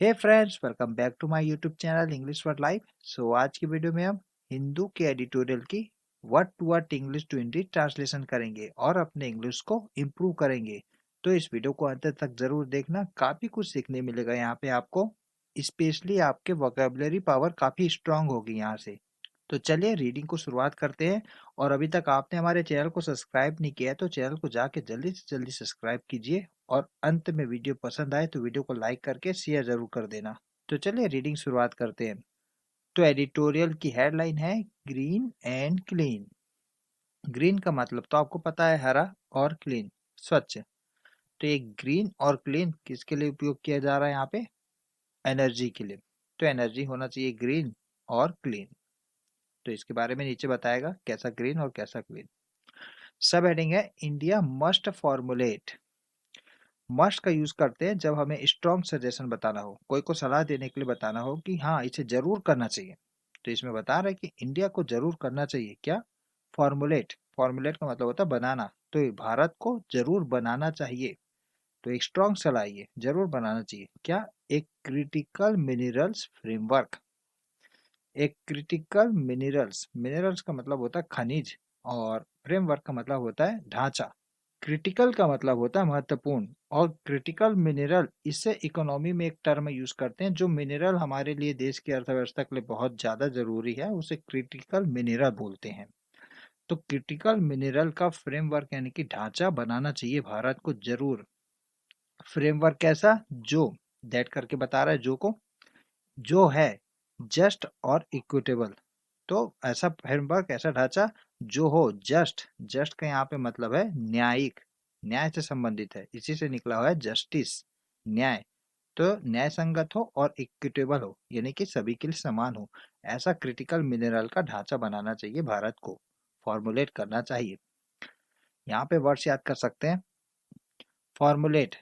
Hey friends, welcome back to my YouTube channel English for life. So आज की video में हम हिंदू के एडिटोरियल की word to word English to Hindi translation करेंगे और अपने इंग्लिश को इम्प्रूव करेंगे। तो इस वीडियो को अंत तक जरूर देखना, काफी कुछ सीखने मिलेगा यहाँ पे आपको। स्पेशली आपके वोकेबलरी पावर काफी स्ट्रांग होगी यहाँ से। तो चलिए रीडिंग को शुरुआत करते हैं। और अभी तक आपने हमारे चैनल को सब्सक्राइब नहीं किया है तो चैनल को जाके जल्दी से जल्दी सब्सक्राइब कीजिए। और अंत में वीडियो पसंद आए तो वीडियो को लाइक करके शेयर जरूर कर देना। तो चलिए रीडिंग शुरुआत करते हैं। तो एडिटोरियल की हेडलाइन है ग्रीन एंड क्लीन। ग्रीन का मतलब तो आपको पता है, हरा, और क्लीन, स्वच्छ। तो ये ग्रीन और क्लीन किसके लिए उपयोग किया जा रहा है यहाँ पे? एनर्जी के लिए। तो एनर्जी होना चाहिए ग्रीन और क्लीन। तो इसके बारे में नीचे बताएगा कैसा ग्रीन और कैसा क्लीन। सब हेडिंग है इंडिया मस्ट फॉर्मुलेट। मस्ट का यूज करते हैं जब हमें स्ट्रॉन्ग सजेशन बताना हो, कोई को सलाह देने के लिए बताना हो कि हाँ इसे जरूर करना चाहिए। तो इसमें बता रहा है कि इंडिया को जरूर करना चाहिए क्या? फॉर्मुलेट। फॉर्मुलेट का मतलब होता है बनाना। तो ये भारत को जरूर बनाना चाहिए। तो एक स्ट्रॉन्ग सलाह ये जरूर बनाना चाहिए क्या? एक क्रिटिकल मिनरल्स फ्रेमवर्क। एक क्रिटिकल मिनरल्स, मिनरल्स का मतलब होता है खनिज, और फ्रेमवर्क का मतलब होता है ढांचा। क्रिटिकल का मतलब होता है महत्वपूर्ण, और क्रिटिकल मिनरल इससे इकोनॉमी में एक टर्म यूज करते हैं। जो मिनरल हमारे लिए देश की अर्थव्यवस्था के लिए बहुत ज्यादा जरूरी है उसे क्रिटिकल मिनरल बोलते हैं। तो क्रिटिकल मिनरल का फ्रेमवर्क यानी कि ढांचा बनाना चाहिए भारत को जरूर। फ्रेमवर्क कैसा? जो, दैट करके बता रहा है जो को, जो है जस्ट और इक्विटेबल। तो ऐसा फ्रेमवर्क, ऐसा ढांचा जो हो जस्ट। जस्ट का यहाँ पे मतलब है न्यायिक, न्याय से संबंधित है, इसी से निकला हुआ है जस्टिस, न्याय। तो न्याय संगत हो और इक्विटेबल हो, यानी कि सभी के लिए समान हो। ऐसा क्रिटिकल मिनरल का ढांचा बनाना चाहिए भारत को, फॉर्मुलेट करना चाहिए। यहाँ पे वर्ड्स याद कर सकते हैं। फॉर्मुलेट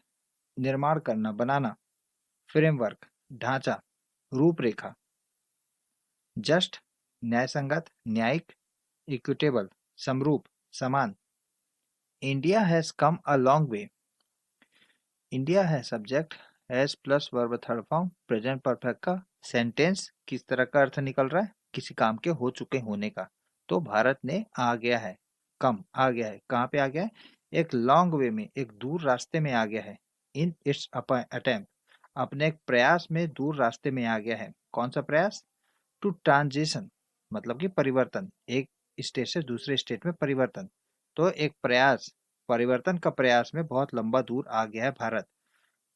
निर्माण करना, बनाना। फ्रेमवर्क ढांचा, रूपरेखा। जस्ट न्याय संगत, न्यायिक। इक्विटेबल समरूप, समान। India has come a long way. India है subject, has plus verb third form, present perfect का सेंटेंस किस तरह का अर्थ निकल रहा है? किसी काम के हो चुके होने का। तो भारत ने आ गया है, कम आ गया है, कहाँ पे आ गया है? एक लॉन्ग वे में, एक दूर रास्ते में आ गया है। इन इट्स अटेम्प्ट, अपने एक प्रयास में दूर रास्ते में आ गया है। कौन सा प्रयास? टू ट्रांजिशन, मतलब कि परिवर्तन, एक स्टेट से दूसरे स्टेट में परिवर्तन। तो एक प्रयास, परिवर्तन का प्रयास में बहुत लंबा दूर आ गया है भारत।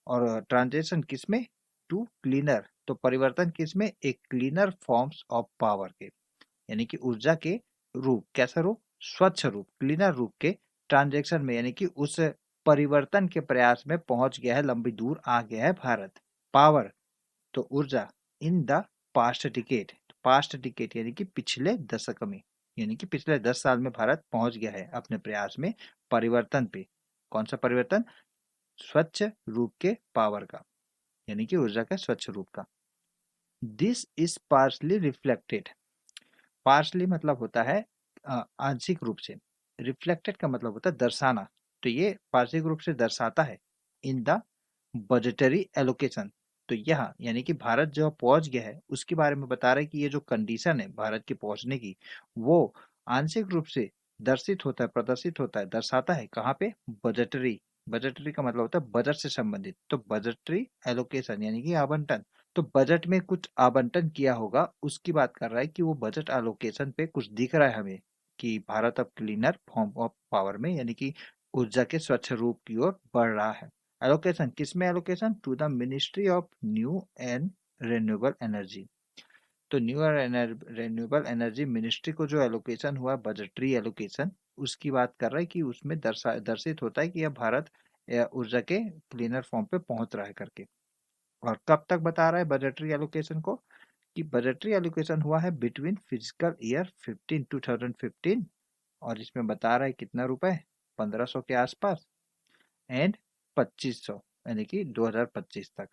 और ट्रांजिशन किसमें? टू क्लीनर, तो परिवर्तन किसमें? एक क्लीनर फॉर्म्स ऑफ पावर के, यानी कि ऊर्जा के रूप। कैसा रूप? स्वच्छ रूप, क्लीनर रूप के ट्रांजेक्शन में, यानी कि उस परिवर्तन के प्रयास में पहुंच गया है, लंबी दूर आ गया है भारत। पावर तो ऊर्जा, in the past decade. Past decade यानी कि पिछले दशक में, यानी कि पिछले 10 साल में भारत पहुंच गया है अपने प्रयास में परिवर्तन पे। कौन सा परिवर्तन? स्वच्छ रूप के पावर का, यानी कि ऊर्जा का स्वच्छ रूप का। This is partially reflected. Partially मतलब होता है आंशिक रूप से। रिफ्लेक्टेड का मतलब होता है दर्शाना। तो ये पार्शिक रूप से दर्शाता है इन द बजटरी एलोकेशन। तो यह यानी कि भारत जो पहुंच गया है उसके बारे में बता रहा है कि ये जो कंडीशन है भारत के पहुंचने की, वो आंशिक रूप से दर्शित होता है, प्रदर्शित होता है, दर्शाता है कहाँ पे? बजटरी। बजटरी का मतलब होता है बजट से संबंधित। तो बजटरी एलोकेशन यानी कि आवंटन। तो बजट में कुछ आवंटन किया होगा उसकी बात कर रहा है कि वो बजट एलोकेशन पे कुछ दिख रहा है हमें कि भारत अब क्लीनर फॉर्म ऑफ पावर में, यानी कि ऊर्जा के स्वच्छ रूप की ओर बढ़ रहा है। एलोकेशन किसमें? Allocation to the ministry of new and renewable energy. तो न्यू और रिन्यूएबल एनर्जी मिनिस्ट्री को जो एलोकेशन हुआ, बजटरी एलोकेशन, उसकी बात कर रहा है कि उसमें दर्शित होता है कि यह भारत ऊर्जा के क्लीनर फॉर्म पे पहुंच रहा है करके। और कब तक बता रहा है बजटरी एलोकेशन को? कि बजटरी एलोकेशन हुआ है बिटवीन फिजिकल ईयर 15 2015, और इसमें बता रहा है कितना रुपए? 1500 के आसपास, एंड 2500 यानी कि 2025 तक।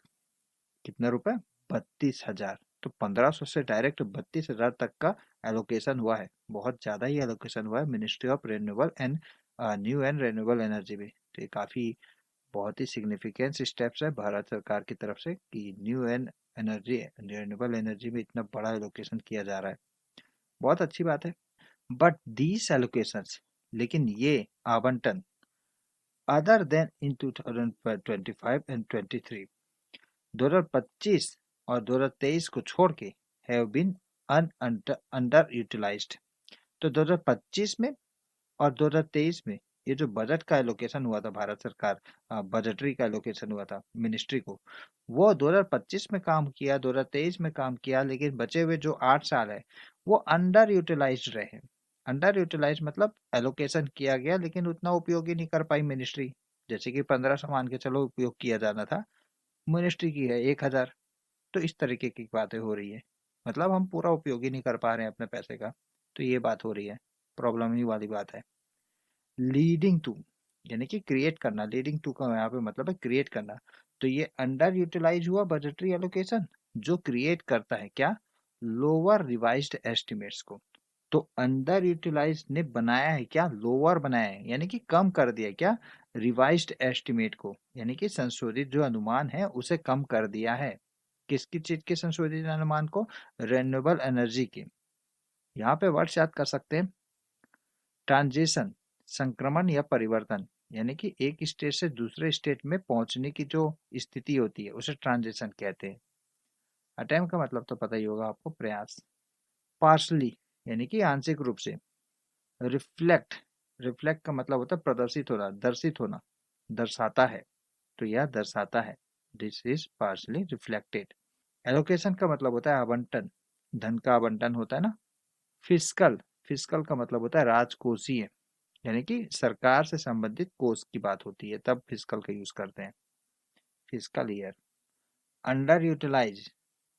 कितना रुपए? 32,000। तो 1500 से डायरेक्ट 32,000 तक का एलोकेशन हुआ है। बहुत ज्यादा ही एलोकेशन हुआ है ministry of renewable and new and renewable energy में। तो ये काफी बहुत ही सिग्निफिकेंट स्टेप्स है भारत सरकार की तरफ से कि new and energy renewable energy में इतना बड़ा एलोकेशन किया जा रहा है। बहुत अच्छी बात है। बट दीज एलोकेशंस, लेकिन ये आवंटन अदर देन इन 2025 एंड 23, 2025 और 2023 को छोड़ के हैव बीन अंडर यूटिलाइज्ड। तो 2025 में और 2023 में ये जो बजट का एलोकेशन हुआ था, भारत सरकार बजटरी का एलोकेशन हुआ था मिनिस्ट्री को, वो 2025 में काम किया, 2023 में काम किया, लेकिन बचे हुए जो 8 साल है वो अंडर यूटिलाइज्ड रहे। अंडर यूटिलाइज मतलब एलोकेशन किया गया लेकिन उतना उपयोग ही नहीं कर पाई मिनिस्ट्री। जैसे कि 1500 मान के चलो उपयोग किया जाना था, मिनिस्ट्री की है 1000। तो इस तरीके की बातें हो रही है, मतलब हम पूरा उपयोग ही नहीं कर पा रहे हैं अपने पैसे का। तो ये बात हो रही है, प्रॉब्लम ही वाली बात है। लीडिंग टू यानी कि क्रिएट करना, लीडिंग टू का यहाँ पे मतलब है क्रिएट करना। तो ये अंडर यूटिलाइज हुआ बजटरी एलोकेशन, जो क्रिएट करता है क्या, लोअर रिवाइज्ड एस्टिमेट्स को। तो अंडर यूटिलाइज ने बनाया है क्या, लोअर बनाया है, यानी कि कम कर दिया क्या, रिवाइज्ड एस्टिमेट को, यानी कि संशोधित जो अनुमान है उसे कम कर दिया है। किसकी चीज के संशोधित अनुमान को, रिन्यूएबल एनर्जी के। यहाँ पे वर्ड्स याद कर सकते हैं, ट्रांजिशन संक्रमण या परिवर्तन, यानी कि एक स्टेट से दूसरे स्टेट में पहुंचने की जो स्थिति होती है उसे ट्रांजिशन कहते हैं। अटेम्प्ट का मतलब तो पता ही होगा आपको, प्रयास। पार्शली यानी कि आंशिक रूप से। रिफ्लेक्ट, रिफ्लेक्ट का मतलब होता है प्रदर्शित होना, दर्शित होना, दर्शाता है। तो यह दर्शाता है, this is partially reflected. Allocation का मतलब होता है आवंटन, धन का आवंटन होता है ना। फिस्कल, फिस्कल का मतलब होता है राजकोषीय, यानी कि सरकार से संबंधित कोष की बात होती है तब फिस्कल का यूज करते हैं, फिस्कल ईयर। अंडर यूटिलाइज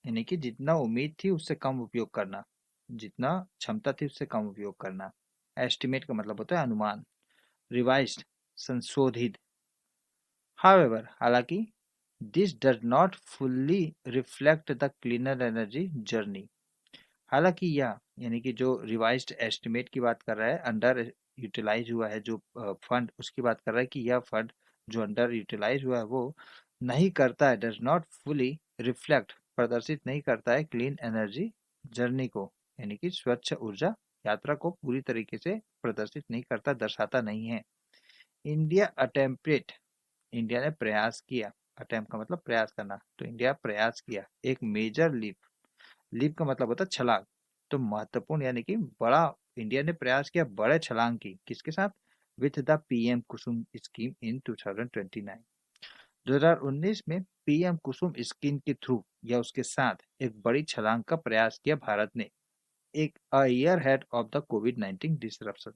यानी कि जितना उम्मीद थी उससे कम उपयोग करना, जितना क्षमता थी उससे कम उपयोग करना। एस्टिमेट का मतलब होता है अनुमान। रिवाइज्ड संशोधित। हाउएवर हालांकि, this does not fully reflect the cleaner energy journey. हालांकि यह यानी कि जो रिवाइज्ड एस्टिमेट की बात कर रहा है, अंडर यूटिलाइज हुआ है जो फंड, उसकी बात कर रहा है कि यह फंड जो अंडर यूटिलाइज हुआ है वो नहीं करता है, डज नॉट फुली रिफ्लेक्ट, प्रदर्शित नहीं करता है क्लीन एनर्जी जर्नी को, यानी कि स्वच्छ ऊर्जा यात्रा को पूरी तरीके से प्रदर्शित नहीं करता, दर्शाता नहीं है। इंडिया अटेम्प्टेड, इंडिया ने प्रयास किया, अटेम्प्ट का मतलब प्रयास करना, तो इंडिया प्रयास किया एक मेजर लीप, लीप का मतलब होता है छलांग। तो महत्वपूर्ण यानी कि बड़ा, इंडिया ने प्रयास किया बड़े छलांग की, किसके साथ, with the PM Kusum scheme in 2029। 2019 में पीएम कुसुम स्कीम के थ्रू या उसके साथ एक बड़ी छलांग का प्रयास किया भारत ने, एक a year head of the Covid 19 disruption.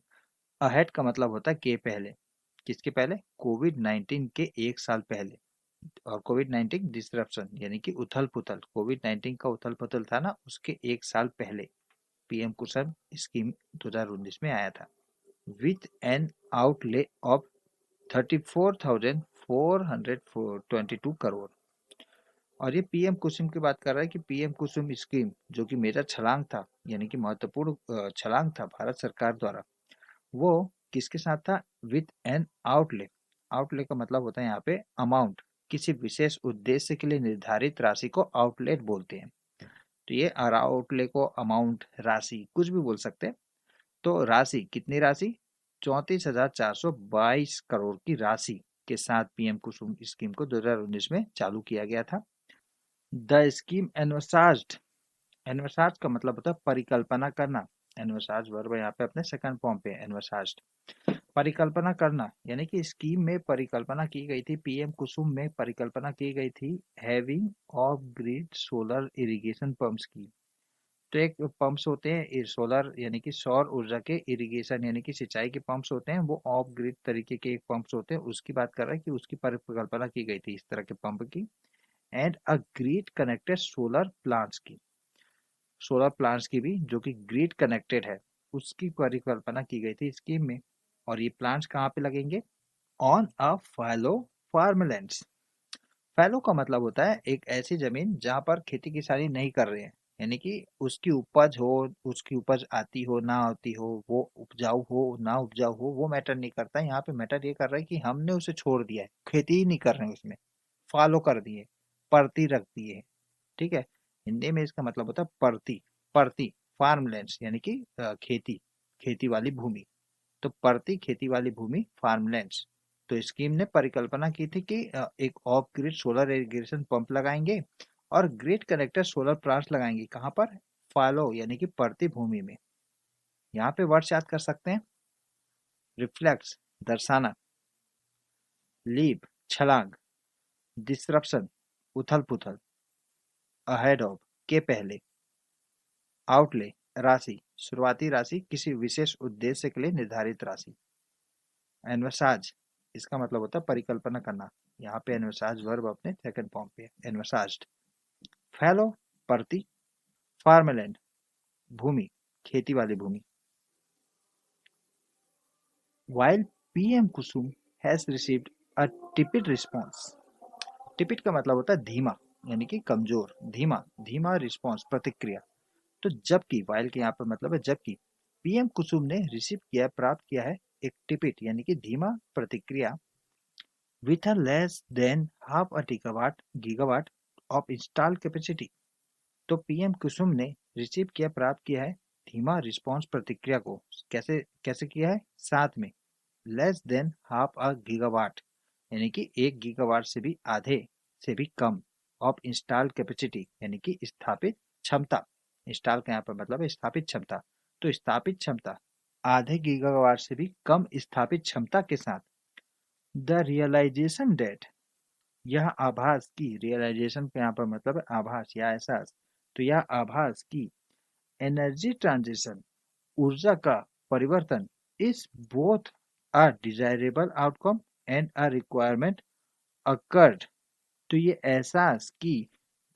Ahead का मतलब होता है के पहले, किसके पहले, कोविड 19 के एक साल पहले। और कोविड 19 डिसरप्शन यानी कि उथल पुथल, कोविड 19 का उथल पुथल था ना, उसके एक साल पहले पीएम कुसुम स्कीम 2019 में आया था, with an outlay of 34,422 crore. और ये पीएम कुसुम की बात कर रहा है कि पीएम कुसुम स्कीम जो कि मेजर छलांग था, यानी कि महत्वपूर्ण छलांग था भारत सरकार द्वारा, वो किसके साथ था, विथ एन आउटले। आउटले का मतलब होता है यहाँ पे अमाउंट, किसी विशेष उद्देश्य के लिए निर्धारित राशि को आउटलेट बोलते हैं। तो ये आउटले को अमाउंट, राशि कुछ भी बोल सकते हैं। तो राशि, कितनी राशि, 34,422 करोड़ की राशि के साथ पीएम कुसुम स्कीम को 2019 में चालू किया गया था। द स्कीम एनवर्साज्ड, एनवर्साज का मतलब होता है परिकल्पना करना, एनवर्साज वर्ब यहाँ पे अपने सेकंड फॉर्म पे एनवर्साज्ड। परिकल्पना करना यानी कि स्कीम में परिकल्पना की गई थी, पीएम कुसुम में परिकल्पना की गई थी having of grid solar irrigation pumps की। तो एक पंप्स होते हैं सोलर यानी कि सौर ऊर्जा के, इरिगेशन यानी कि सिंचाई के पंप्स होते हैं, वो ऑफ ग्रिड तरीके के एक पंप्स होते हैं, उसकी बात कर रहा है कि उसकी परिकल्पना की गई थी इस तरह के पंप की। And a grid connected solar plants की, सोलर प्लांट्स की भी जो कि ग्रिड कनेक्टेड है उसकी परिकल्पना की गई थी स्कीम में। और ये प्लांट्स कहाँ पे लगेंगे, ऑन अ फैलो फार्मलैंड्स। फैलो का मतलब होता है एक ऐसी जमीन जहां पर खेती किसानी नहीं कर रहे हैं, यानी कि उसकी उपज हो, उसकी उपज आती हो ना आती हो, वो उपजाऊ हो ना उपजाऊ हो, वो मैटर नहीं करता। यहाँ पे मैटर ये कर रहा है कि हमने उसे छोड़ दिया है, खेती ही नहीं कर रहे हैं उसमें, फॉलो कर दिए, परती रख दिए। ठीक है। हिंदी में इसका मतलब होता है परती। परती फार्मलैंड्स यानी कि खेती, खेती वाली भूमि। तो परती खेती वाली भूमि फार्मलैंड्स। तो स्कीम ने परिकल्पना की थी कि एक of grid solar irrigation pump लगाएंगे और ग्रिड कनेक्टर सोलर प्लांट्स लगाएंगे। कहाँ पर? फॉलो यानी कि परती भूमि में। यहाँ पे वर्ड्स याद कर सकते हैं। रिफ्लेक्स दर्शाना, लीप छलांग, डिसरप्शन उथल पुथल, अहेड ऑफ के पहले, आउटले राशि शुरुआती राशि किसी विशेष उद्देश्य के लिए निर्धारित राशि। एनवसाज इसका मतलब होता है परिकल्पना करना। यहाँ पे एनवसाज वर्ब अपने सेकंड फॉर्म पे है, एनवसाज्ड। फैलो परती, फार्मलैंड भूमि, खेती वाली भूमि। While PM Kusum has received a tepid response, टिपिट का मतलब होता है धीमा, यानी कि कमजोर, धीमा, धीमा रिस्पॉन्स प्रतिक्रिया। तो जबकि वाइल के यहाँ पर मतलब है जबकि पीएम कुसुम ने रिसीव किया, प्राप्त किया है एक टिपिट यानी कि धीमा प्रतिक्रिया with a less than half a gigawatt of installed capacity। तो पीएम कुसुम ने रिसीव किया, प्राप्त किया है धीमा रिस्पॉन्स प्रतिक्रिया को। कैसे कैसे किया है? साथ में less than half a gigawatt यानी कि 1 गीगावाट से भी आधे से भी कम ऑफ इंस्टॉल्ड कैपेसिटी यानी कि स्थापित क्षमता। इंस्टॉल का यहाँ पर मतलब है स्थापित क्षमता। तो स्थापित क्षमता आधे गीगावाट से भी कम स्थापित क्षमता के साथ द रियलाइजेशन डेट, यह आभास की, रियलाइजेशन का यहाँ पर मतलब है आभास या एहसास। तो यह आभास की एनर्जी ट्रांजिशन, ऊर्जा का परिवर्तन is both a desirable outcome and a requirement occurred. तो ये एहसास की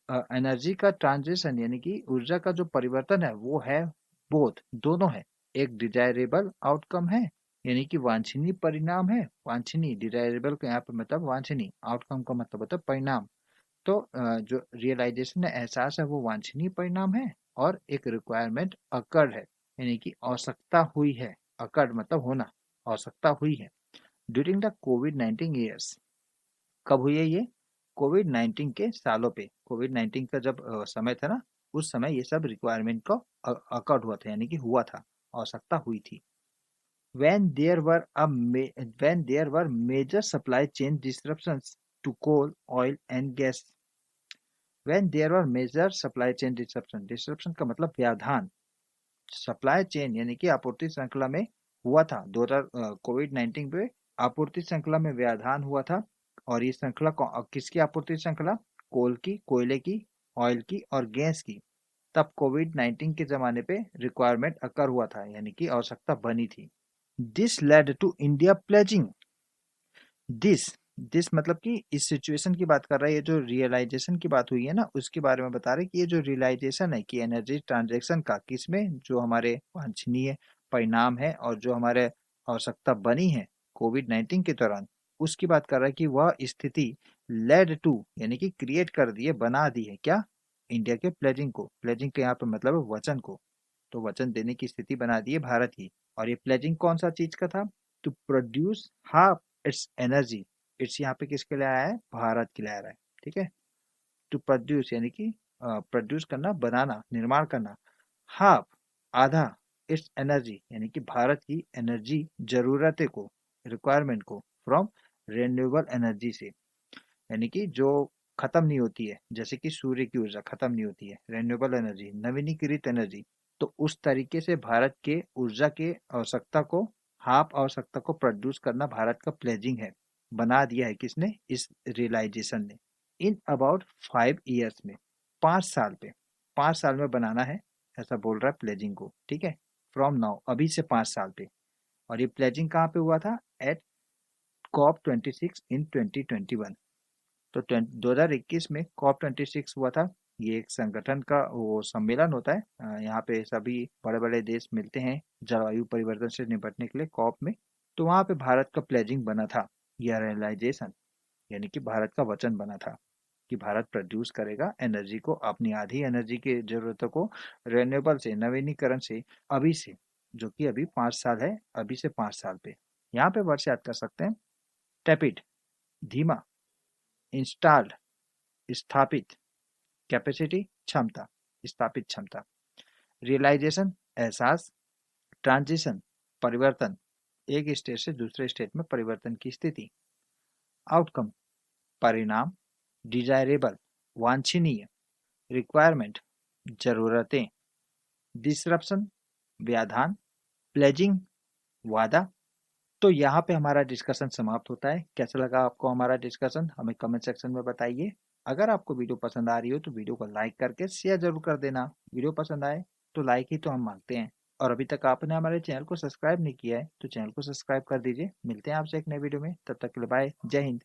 एनर्जी का ट्रांजिशन यानी कि ऊर्जा का जो परिवर्तन है वो है बोथ, दोनों है। एक डिजायरेबल आउटकम है यानी कि वांछनीय परिणाम है। वांछनीय, डिजायरेबल का यहाँ पर मतलब वांछनीय, आउटकम का मतलब होता है परिणाम। तो जो रियलाइजेशन है, एहसास है, वो वांछनीय परिणाम है। और एक रिक्वायरमेंट अकर्ड है यानी कि आवश्यकता हुई है। अकर्ड मतलब होना, आवश्यकता हुई है। ड्यूरिंग द कोविड-19 ईयर्स, कब हुई है ये? कोविड-19 के सालों पे। कोविड-19 का जब समय था ना, उस समय ये सब रिक्वायरमेंट को अकर्ड हुआ था यानी कि हुआ था, आवश्यकता हुई थी। when there were when there were major supply chain disruptions to coal, oil and gas। when there were major supply chain disruption का मतलब व्यवधान। सप्लाई चेन यानी कि आपूर्ति श्रृंखला में हुआ था। 2000 कोविड-19 पे आपूर्ति श्रृंखला में व्यवधान हुआ था। और ये श्रृंखला किसकी आपूर्ति श्रृंखला? कोल की, कोयले की, ऑयल की और गैस की। तब कोविड-19 के जमाने पे रिक्वायरमेंट अकर हुआ था यानी कि आवश्यकता बनी थी। This led to India pledging, this this मतलब कि इस सिचुएशन की बात कर रहा है। ये जो रियलाइजेशन की बात हुई है ना, उसके बारे में बता रहे कि ये जो रियलाइजेशन है कि एनर्जी ट्रांजैक्शन का किसमें, जो हमारे वांछनीय परिणाम है और जो हमारे आवश्यकता बनी है कोविड-19 के दौरान, उसकी बात कर रहा है कि वह स्थिति लेड टू यानी कि क्रिएट कर दी है, बना दी है क्या? इंडिया के प्लेजिंग को। प्लेजिंग के यहाँ पे मतलब है वचन को। तो वचन देने की स्थिति बना दी है भारत की। और ये प्लेजिंग कौन सा चीज का था? To produce half its energy. It's यहाँ पे किसके लिए आया है? भारत के लिए आ रहा है। ठीक है। टू प्रोड्यूस यानी कि प्रोड्यूस करना, बनाना, निर्माण करना। हाफ आधा, इट्स एनर्जी यानी कि भारत की एनर्जी जरूरतें को, रिक्वायरमेंट को, फ्रॉम रिन्यूएबल एनर्जी से, यानी कि जो खत्म नहीं होती है, जैसे कि सूर्य की ऊर्जा खत्म नहीं होती है, रिन्यूएबल एनर्जी, नवीनीकृत एनर्जी। तो उस तरीके से भारत के ऊर्जा के आवश्यकता को, हाफ आवश्यकता को प्रोड्यूस करना भारत का प्लेजिंग है। बना दिया है किसने? इस रियलाइजेशन ने। इन अबाउट 5 ईयर्स में, 5 साल पे, 5 साल में बनाना है, ऐसा बोल रहा है प्लेजिंग को। ठीक है। फ्रॉम नाउ, अभी से 5 साल पे। और ये प्लेजिंग कहाँ पे हुआ था? एट COP26 इन 2021। तो 2021 में COP26 हुआ था। ये एक संगठन का वो सम्मेलन होता है। यहाँ पे सभी बड़े बड़े देश मिलते हैं जलवायु परिवर्तन से निपटने के लिए, कॉप में। तो वहाँ पे भारत का प्लेजिंग बना था, यह रियलाइजेशन यानी कि भारत का वचन बना था कि भारत प्रोड्यूस करेगा एनर्जी को, अपनी आधी एनर्जी की ज़रूरतों को रिन्यूएबल से, नवीनीकरण से, अभी से, जो कि अभी 5 साल है, अभी से 5 साल पे। यहाँ पे वर्ड से याद कर सकते हैं, टैपिड धीमा, इंस्टॉल्ड स्थापित, कैपेसिटी क्षमता, स्थापित क्षमता, रियलाइजेशन एहसास, ट्रांजिशन परिवर्तन, एक स्टेट से दूसरे स्टेट में परिवर्तन की स्थिति, आउटकम परिणाम, डिजायरेबल वांछनीय, रिक्वायरमेंट जरूरतें, डिसरप्शन व्याधान, प्लेजिंग वादा। तो यहाँ पे हमारा डिस्कशन समाप्त होता है। कैसा लगा आपको हमारा डिस्कशन, हमें कमेंट सेक्शन में बताइए। अगर आपको वीडियो पसंद आ रही हो तो वीडियो को लाइक करके शेयर जरूर कर देना। वीडियो पसंद आए तो लाइक ही तो हम मांगते हैं। और अभी तक आपने हमारे चैनल को सब्सक्राइब नहीं किया है तो चैनल को सब्सक्राइब कर दीजिए। मिलते हैं आपसे एक नए वीडियो में, तब तक के लिए बाय, जय हिंद।